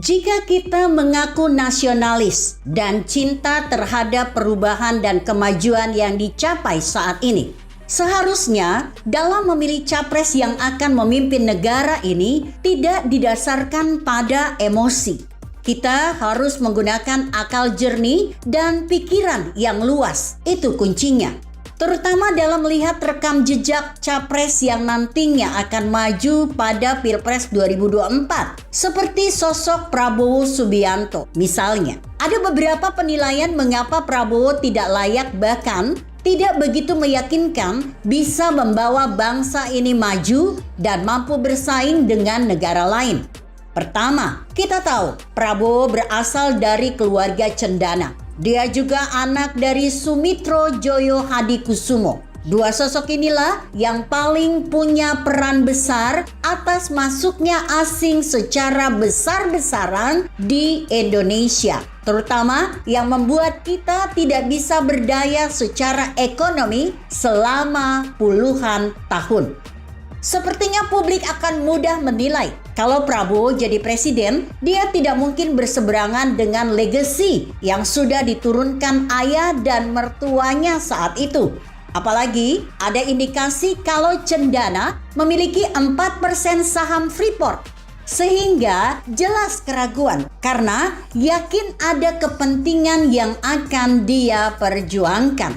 Jika kita mengaku nasionalis dan cinta terhadap perubahan dan kemajuan yang dicapai saat ini, seharusnya dalam memilih capres yang akan memimpin negara ini tidak didasarkan pada emosi. Kita harus menggunakan akal jernih dan pikiran yang luas, itu kuncinya. Terutama dalam melihat rekam jejak capres yang nantinya akan maju pada Pilpres 2024. Seperti sosok Prabowo Subianto misalnya. Ada beberapa penilaian mengapa Prabowo tidak layak bahkan tidak begitu meyakinkan bisa membawa bangsa ini maju dan mampu bersaing dengan negara lain. Pertama, kita tahu Prabowo berasal dari keluarga cendana. Dia juga anak dari Sumitro Joyo Hadikusumo. Dua sosok inilah yang paling punya peran besar atas masuknya asing secara besar-besaran di Indonesia. Terutama yang membuat kita tidak bisa berdaya secara ekonomi selama puluhan tahun. Sepertinya publik akan mudah menilai kalau Prabowo jadi presiden, dia tidak mungkin berseberangan dengan legasi yang sudah diturunkan ayah dan mertuanya saat itu. Apalagi ada indikasi kalau Cendana memiliki 4% saham Freeport. Sehingga jelas keraguan karena yakin ada kepentingan yang akan dia perjuangkan.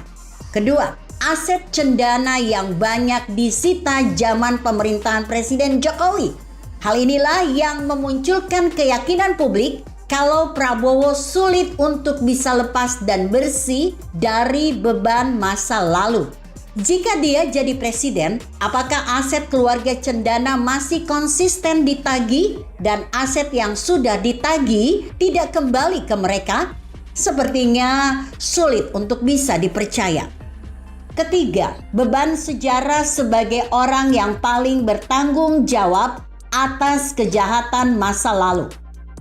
Kedua, aset Cendana yang banyak disita zaman pemerintahan Presiden Jokowi. Hal inilah yang memunculkan keyakinan publik kalau Prabowo sulit untuk bisa lepas dan bersih dari beban masa lalu. Jika dia jadi presiden, apakah aset keluarga Cendana masih konsisten ditagih dan aset yang sudah ditagih tidak kembali ke mereka? Sepertinya sulit untuk bisa dipercaya. Ketiga, beban sejarah sebagai orang yang paling bertanggung jawab atas kejahatan masa lalu.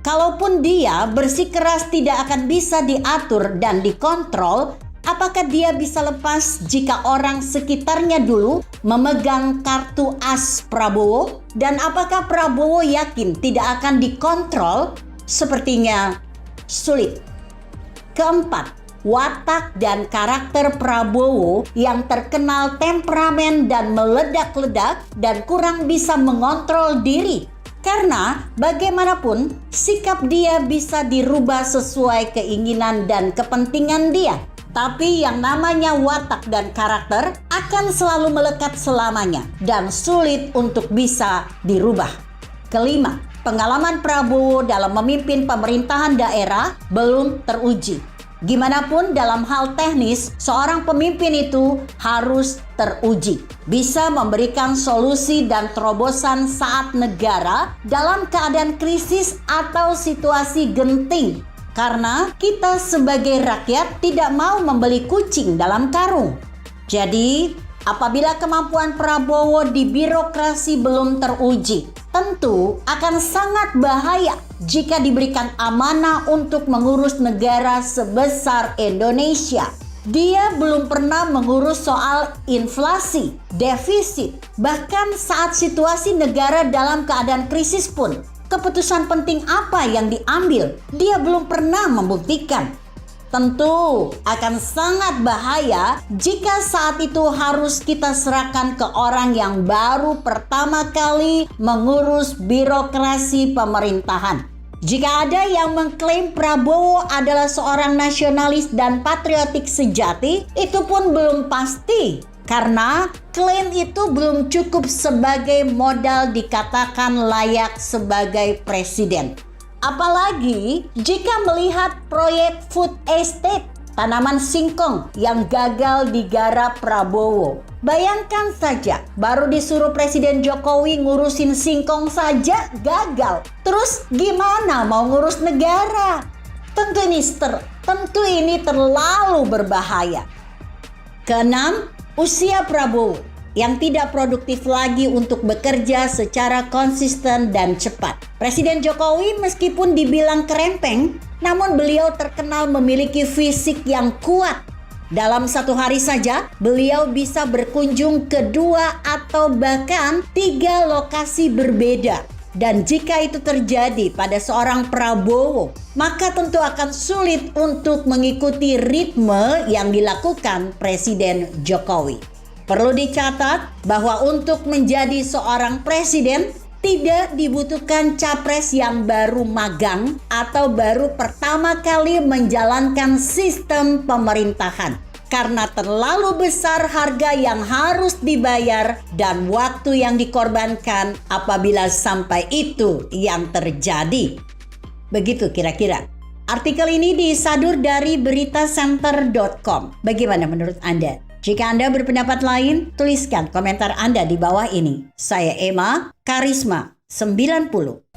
Kalaupun dia bersikeras tidak akan bisa diatur dan dikontrol, apakah dia bisa lepas jika orang sekitarnya dulu memegang kartu as Prabowo? Dan apakah Prabowo yakin tidak akan dikontrol? Sepertinya sulit. Keempat, watak dan karakter Prabowo yang terkenal temperamen dan meledak-ledak dan kurang bisa mengontrol diri. Karena bagaimanapun sikap dia bisa dirubah sesuai keinginan dan kepentingan dia. Tapi yang namanya watak dan karakter akan selalu melekat selamanya dan sulit untuk bisa dirubah. Kelima, pengalaman Prabowo dalam memimpin pemerintahan daerah belum teruji. Gimanapun dalam hal teknis, seorang pemimpin itu harus teruji. Bisa memberikan solusi dan terobosan saat negara dalam keadaan krisis atau situasi genting. Karena kita sebagai rakyat tidak mau membeli kucing dalam karung. Jadi, apabila kemampuan Prabowo di birokrasi belum teruji, tentu akan sangat bahaya jika diberikan amanah untuk mengurus negara sebesar Indonesia. Dia belum pernah mengurus soal inflasi, defisit, bahkan saat situasi negara dalam keadaan krisis pun. Keputusan penting apa yang diambil, dia belum pernah membuktikan. Tentu akan sangat bahaya jika saat itu harus kita serahkan ke orang yang baru pertama kali mengurus birokrasi pemerintahan. Jika ada yang mengklaim Prabowo adalah seorang nasionalis dan patriotik sejati, itu pun belum pasti. Karena klaim itu belum cukup sebagai modal dikatakan layak sebagai presiden. Apalagi jika melihat proyek food estate tanaman singkong yang gagal digarap Prabowo. Bayangkan saja, baru disuruh Presiden Jokowi ngurusin singkong saja gagal. Terus gimana mau ngurus negara? Tentu ini terlalu berbahaya. Keenam, usia Prabowo yang tidak produktif lagi untuk bekerja secara konsisten dan cepat. Presiden Jokowi meskipun dibilang kerempeng, namun beliau terkenal memiliki fisik yang kuat. Dalam satu hari saja, beliau bisa berkunjung ke 2 atau bahkan 3 lokasi berbeda. Dan jika itu terjadi pada seorang Prabowo, maka tentu akan sulit untuk mengikuti ritme yang dilakukan Presiden Jokowi. Perlu dicatat bahwa untuk menjadi seorang presiden tidak dibutuhkan capres yang baru magang atau baru pertama kali menjalankan sistem pemerintahan. Karena terlalu besar harga yang harus dibayar dan waktu yang dikorbankan apabila sampai itu yang terjadi. Begitu kira-kira. Artikel ini disadur dari beritaCenter.com. Bagaimana menurut Anda? Jika Anda berpendapat lain, tuliskan komentar Anda di bawah ini. Saya Emma, Karisma 90.